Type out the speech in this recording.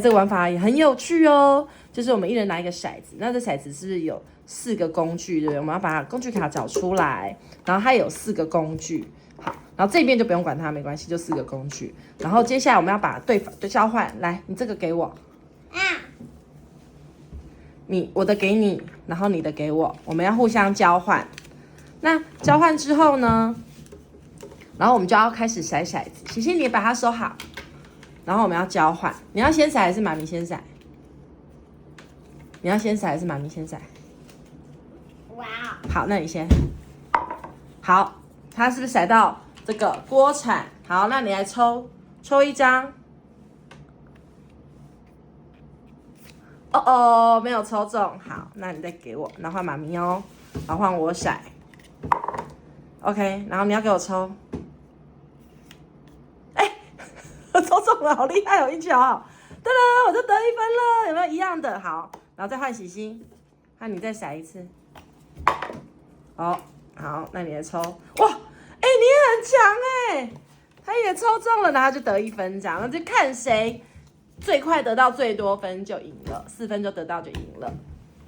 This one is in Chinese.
这个玩法也很有趣哦，就是我们一人拿一个骰子，那这骰子是不是有4个工具，对不对？我们要把工具卡找出来，然后它有4个工具，好，然后这边就不用管它，没关系，就4个工具。然后接下来我们要把对交换，来，你这个给我，我的给你，然后你的给我，我们要互相交换。那交换之后呢，然后我们就要开始骰骰子，琪琪你把它收好。然后我们要交换，你要先骰还是妈咪先骰？你要先骰还是妈咪先骰？哇！好，那你先。好，他是不是骰到这个锅铲？好，那你来抽一张。哦，没有抽中。好，那你再给我，然后换妈咪哦，然后换我骰。OK， 然后你要给我抽。我抽中了，好厉害哦！1球，对了，我就得1分了，有没有一样的？好，然后再换喜星，你再骰一次。好，那你来抽。哇，你也很强他也抽中了，然后就得1分，这样，那就看谁最快得到最多分就赢了，4分就得到就赢了。